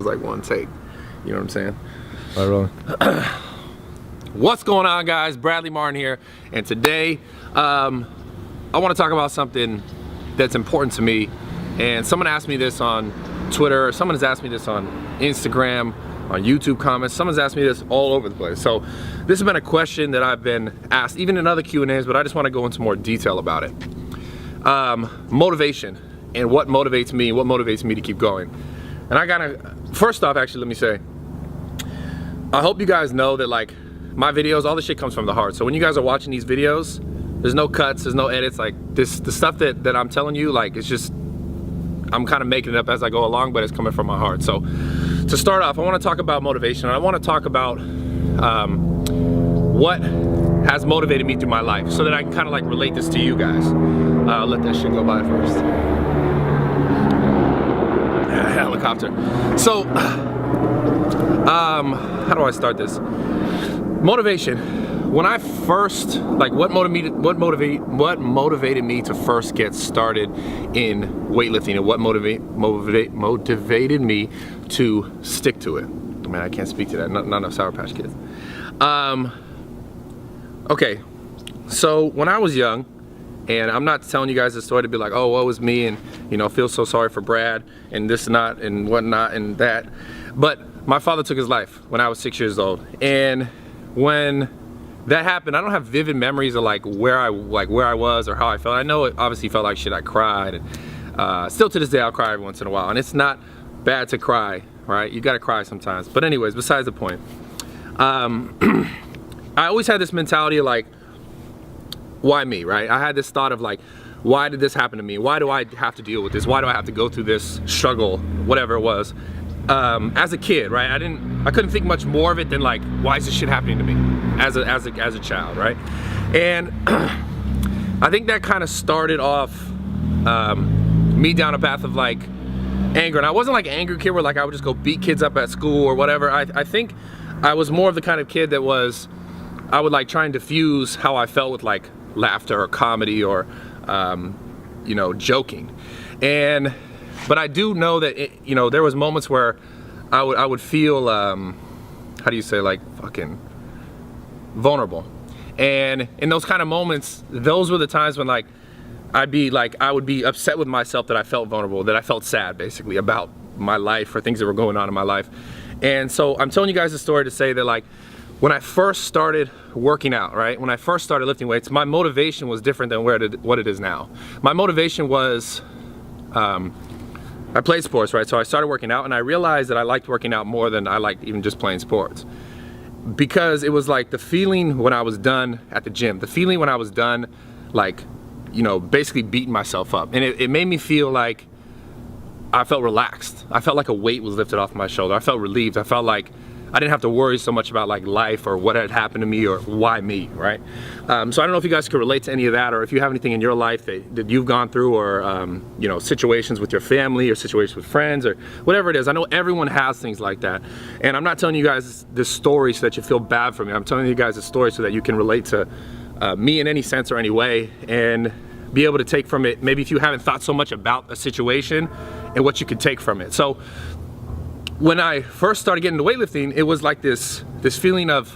like one take. You know what I'm saying? All right, rolling. What's going on, guys? Bradley Martyn here, and today I want to talk about something that's important to me. And someone asked me this on Twitter, someone has asked me this on Instagram, on YouTube comments, someone's asked me this all over the place. So this has been a question that I've been asked, even in other Q&As, but I just want to go into more detail about it. Motivation, and what motivates me to keep going. And I gotta, first off, actually, let me say, I hope you guys know that, like, my videos, all this shit comes from the heart. So when you guys are watching these videos, there's no cuts, there's no edits. Like, the stuff that I'm telling you, like, it's just, I'm kind of making it up as I go along, but it's coming from my heart. So to start off, I want to talk about motivation. I want to talk about what has motivated me through my life, so that I can kind of like relate this to you guys. Let that shit go by first. Helicopter. So how do I start this? Motivation. When I first, like, what motivated me to first get started in weightlifting, and what motivated me to stick to it. Man, I can't speak to that. Not enough Sour Patch Kids. Okay, so when I was young, and I'm not telling you guys the story to be like, oh, woe is me, and, you know, feel so sorry for Brad, and this and that, and whatnot, and that. But my father took his life when I was 6 years old, and when that happened, I don't have vivid memories of like where I was or how I felt. I know it obviously felt like shit. I cried, and still to this day I'll cry every once in a while, and it's not bad to cry, right? You gotta cry sometimes. But anyways, besides the point, I always had this mentality of like, why me, right? I had this thought of like, why did this happen to me? Why do I have to deal with this? Why do I have to go through this struggle, whatever it was? As a kid, right? I couldn't think much more of it than like, why is this shit happening to me as a child, right? And I think that kind of started off me down a path of like anger. And I wasn't like an angry kid where like I would just go beat kids up at school or whatever. I think I was more of the kind of kid that was, I would like try and diffuse how I felt with like laughter or comedy or you know, joking. But I do know that you know, there was moments where I would feel how do you say, like, fucking vulnerable. And in those kind of moments, those were the times when like I would be upset with myself that I felt vulnerable, that I felt sad basically about my life or things that were going on in my life. And so I'm telling you guys a story to say that, like, when I first started working out, right? When I first started lifting weights, my motivation was different than what it is now. My motivation was, I played sports, right? So I started working out, and I realized that I liked working out more than I liked even just playing sports. Because it was like the feeling when I was done at the gym, the feeling when I was done, like, you know, basically beating myself up. And it made me feel like I felt relaxed. I felt like a weight was lifted off my shoulder. I felt relieved. I felt like I didn't have to worry so much about like life or what had happened to me or why me, right? So I don't know if you guys could relate to any of that, or if you have anything in your life that you've gone through, or you know, situations with your family or situations with friends or whatever it is. I know everyone has things like that. And I'm not telling you guys this story so that you feel bad for me. I'm telling you guys a story so that you can relate to me in any sense or any way, and be able to take from it, maybe if you haven't thought so much about a situation, and what you could take from it. So when I first started getting into weightlifting, it was like this feeling of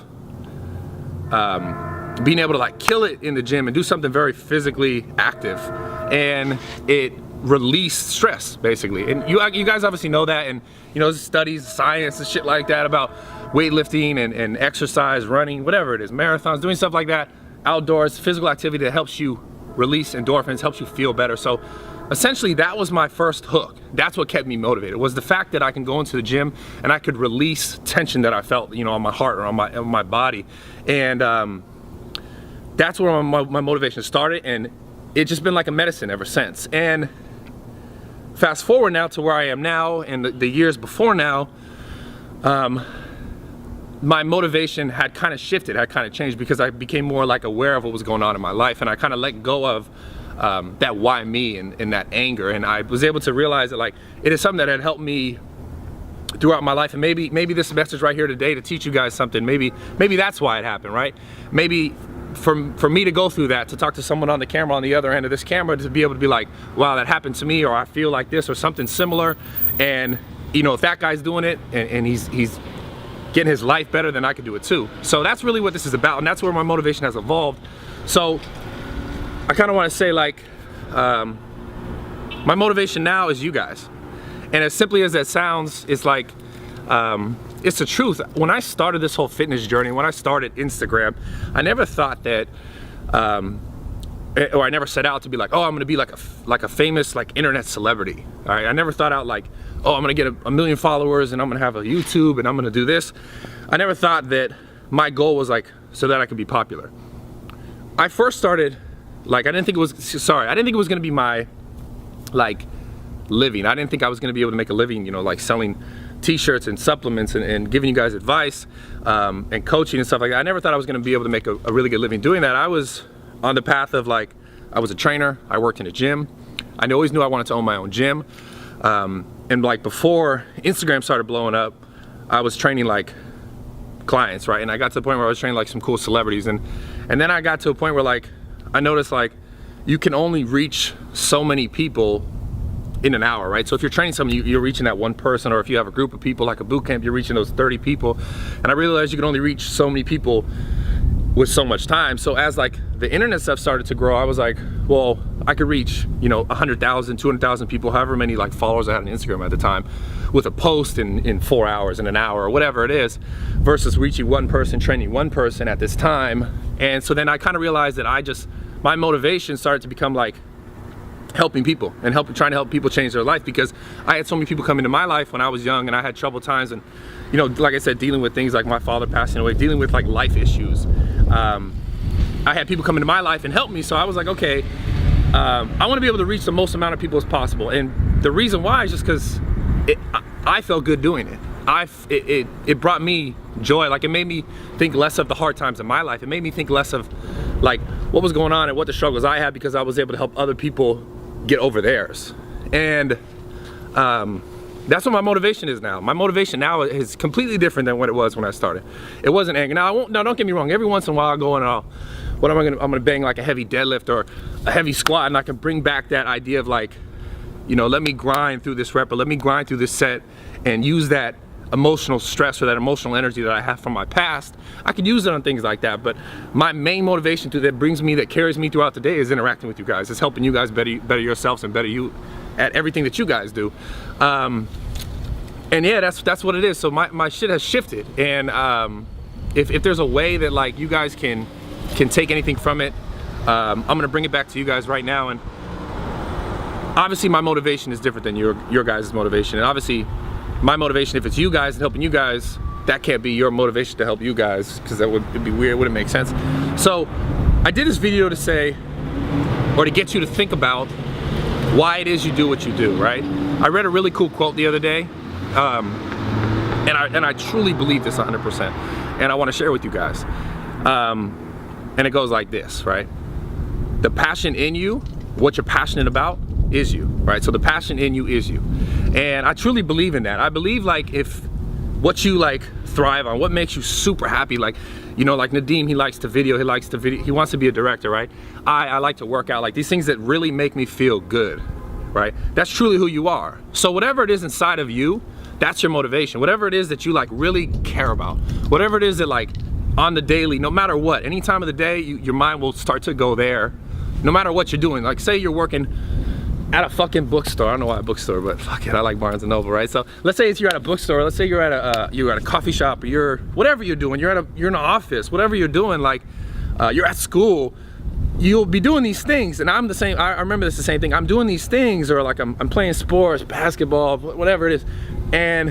being able to like kill it in the gym and do something very physically active, and it released stress basically. And you guys obviously know that, and you know, studies, science and shit like that about weightlifting and exercise, running, whatever it is, marathons, doing stuff like that, outdoors, physical activity that helps you release endorphins, helps you feel better. So essentially that was my first hook. That's what kept me motivated, was the fact that I can go into the gym and I could release tension that I felt, you know, on my heart or on my body. And that's where my motivation started, and it's just been like a medicine ever since. And fast forward now to where I am now, and the years before now, my motivation had kind of shifted, had kind of changed, because I became more like aware of what was going on in my life, and I kind of let go of that why me and that anger, and I was able to realize that like it is something that had helped me throughout my life. And maybe this message right here today to teach you guys something, maybe that's why it happened, right? Maybe for me to go through that, to talk to someone on the camera, on the other end of this camera, to be able to be like, wow, that happened to me, or I feel like this, or something similar, and you know, if that guy's doing it and he's getting his life better, then I can do it too. So that's really what this is about, and that's where my motivation has evolved. So I kind of want to say, like, my motivation now is you guys. And as simply as that sounds, it's like, it's the truth. When I started this whole fitness journey, when I started Instagram, I never thought that, or I never set out to be like, oh, I'm gonna be like a famous like internet celebrity. All right, I never thought out like, oh, I'm gonna get a million followers and I'm gonna have a YouTube and I'm gonna do this. I never thought that my goal was like so that I could be popular. I first started, like, I didn't think it was gonna be my like living. I didn't think I was gonna be able to make a living, you know, like selling t-shirts and supplements and giving you guys advice and coaching and stuff like that. I never thought I was gonna be able to make a really good living doing that. I was on the path of like, I was a trainer, I worked in a gym. I always knew I wanted to own my own gym. And like before Instagram started blowing up, I was training like clients, right? And I got to the point where I was training like some cool celebrities. And then I got to a point where like, I noticed like, you can only reach so many people in an hour, right? So if you're training someone, you're reaching that one person, or if you have a group of people like a boot camp, you're reaching those 30 people. And I realized you can only reach so many people with so much time. So as like the internet stuff started to grow, I was like, well, I could reach, you know, 100,000, 200,000 people, however many like followers I had on Instagram at the time, with a post in 4 hours, in an hour, or whatever it is, versus reaching one person, training one person at this time. And so then I kind of realized that my motivation started to become like helping people and trying to help people change their life, because I had so many people come into my life when I was young and I had troubled times, and you know, like I said, dealing with things like my father passing away, dealing with like life issues. I had people come into my life and help me, so I was like, okay, I want to be able to reach the most amount of people as possible. And the reason why is just because I felt good doing it. It brought me joy. Like, it made me think less of the hard times in my life. It made me think less of like what was going on and what the struggles I had, because I was able to help other people get over theirs. And that's what my motivation is now. My motivation now is completely different than what it was when I started. It wasn't anger. Now, don't get me wrong. Every once in a while, I'll go and I'm gonna bang like a heavy deadlift or a heavy squat, and I can bring back that idea of like, you know, let me grind through this rep, or let me grind through this set, and use that emotional stress or that emotional energy that I have from my past. I could use it on things like that, but my main motivation that carries me throughout the day is interacting with you guys. It's helping you guys better yourselves and better you at everything that you guys do. And yeah, that's what it is. So my shit has shifted, and if there's a way that like you guys can take anything from it, I'm gonna bring it back to you guys right now. And obviously my motivation is different than your guys' motivation, and obviously my motivation, if it's you guys and helping you guys, that can't be your motivation to help you guys, because it'd be weird, it wouldn't make sense. So I did this video to say, or to get you to think about why it is you do what you do, right? I read a really cool quote the other day, and I truly believe this 100%, and I want to share with you guys. And it goes like this, right? The passion in you, what you're passionate about, is you, right? So the passion in you is you. And I truly believe in that. I believe like if what you like thrive on, what makes you super happy, like, you know, like Nadeem, he likes to video, he wants to be a director, right? I like to work out, like these things that really make me feel good, right? That's truly who you are. So whatever it is inside of you, that's your motivation. Whatever it is that you like really care about, whatever it is that like on the daily, no matter what, any time of the day, your mind will start to go there, no matter what you're doing. Like say you're working at a fucking bookstore. I don't know why a bookstore, but fuck it, I like Barnes and Noble, right? So let's say you're at a bookstore, let's say you're at a coffee shop, or you're whatever you're doing, you're in an office, whatever you're doing, like you're at school, you'll be doing these things. And I'm the same. I remember this the same thing. I'm doing these things, or like I'm playing sports, basketball, whatever it is, and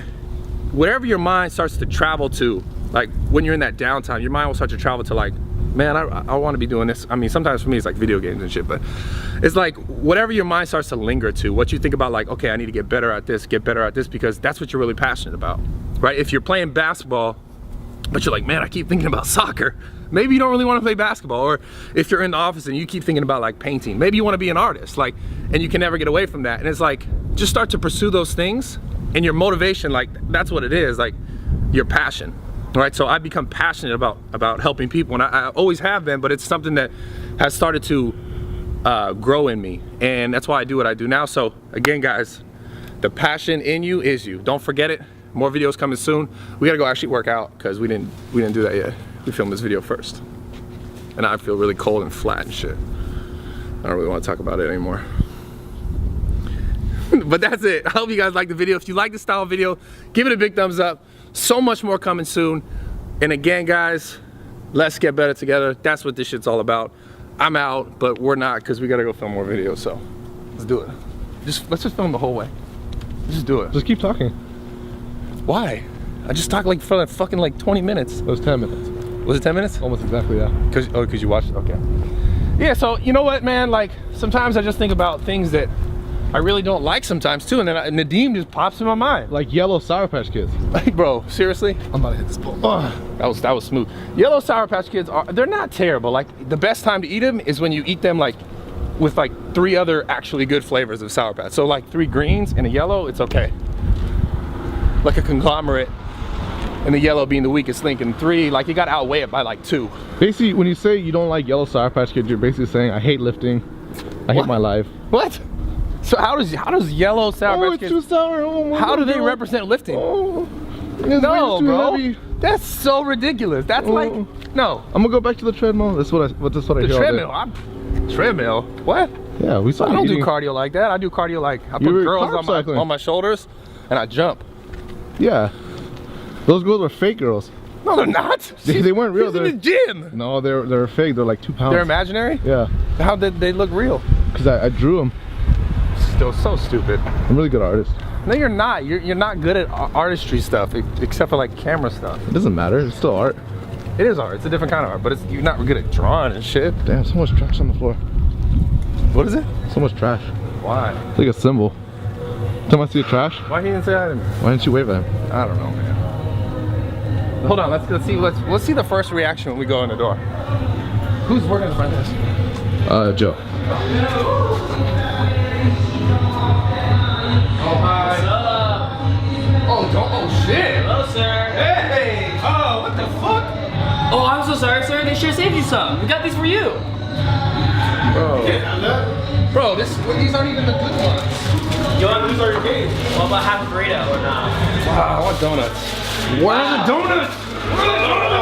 whatever your mind starts to travel to, like when you're in that downtime, your mind will start to travel to like, man, I want to be doing this. I mean, sometimes for me it's like video games and shit, but it's like whatever your mind starts to linger to, what you think about, like, okay, I need to get better at this, because that's what you're really passionate about, right? If you're playing basketball, but you're like, man, I keep thinking about soccer, maybe you don't really want to play basketball. Or if you're in the office and you keep thinking about like painting, maybe you want to be an artist, like, and you can never get away from that. And it's like, just start to pursue those things, and your motivation, like, that's what it is, like your passion. Right, so I've become passionate about helping people, and I always have been, but it's something that has started to grow in me, and that's why I do what I do now. So again, guys, The passion in you is you. Don't forget it. More videos coming soon. We gotta go actually work out because we didn't do that yet. We filmed this video first. And I feel really cold and flat and shit. I don't really want to talk about it anymore. But that's it. I hope you guys like the video. If you like this style of video, give it a big thumbs up. So much more coming soon. And again, guys, let's get better together. That's what this shit's all about. I'm out, but we're not because we gotta go film more videos. So let's do it. Let's just film the whole way. Just do it. Just keep talking. Why? I just talked like for fucking like 20 minutes. It was 10 minutes. Was it 10 minutes? Almost exactly, yeah. Cause you watched it? Okay. Yeah, so you know what, man? Like sometimes I just think about things that I really don't like sometimes too, and then Nadim just pops in my mind. Like yellow Sour Patch Kids. Like, bro, seriously? I'm about to hit this pole. That was smooth. Yellow Sour Patch Kids they're not terrible. Like the best time to eat them is when you eat them like with like 3 other actually good flavors of Sour Patch. So like 3 greens and a yellow, it's okay. Like a conglomerate, and the yellow being the weakest link, and 3, like you gotta outweigh it by like 2. Basically, when you say you don't like yellow Sour Patch Kids, you're basically saying I hate lifting. I hate my life. What? So how does yellow Sour Patch Kids? It's too sour. Oh, how do they represent lifting? Oh, no, bro. Heavy. That's so ridiculous. That's like no. I'm gonna go back to the treadmill. That's what I hear. The treadmill. Treadmill. What? Yeah, we saw. I don't do cardio like that. I do cardio like I put girls on my shoulders and I jump. Yeah. Those girls were fake girls. No, they're not. They weren't real. They're in the gym. No, they're fake. They're like 2 pounds. They're imaginary? Yeah. How did they look real? Because I drew them. Still so stupid. I'm a really good artist. No, you're not. You're not good at artistry stuff, except for like camera stuff. It doesn't matter. It's still art. It is art. It's a different kind of art, but you're not good at drawing and shit. Damn, so much trash on the floor. What is it? So much trash. Why? It's like a symbol. Tell me I see the trash. Why he didn't say that? Why didn't you wave at him? I don't know, man. Hold on, let's see the first reaction when we go in the door. Who's working the front desk? Joe. Oh, hi. What's up? Oh shit. Hello, sir. Hey. Oh, what the fuck? Oh, I'm so sorry, sir. They should have saved you some. We got these for you. Bro, these aren't even the good ones. You want to lose our game? Well, about half a burrito or not? Wow, I want donuts. Where are the donuts? Where are the donuts?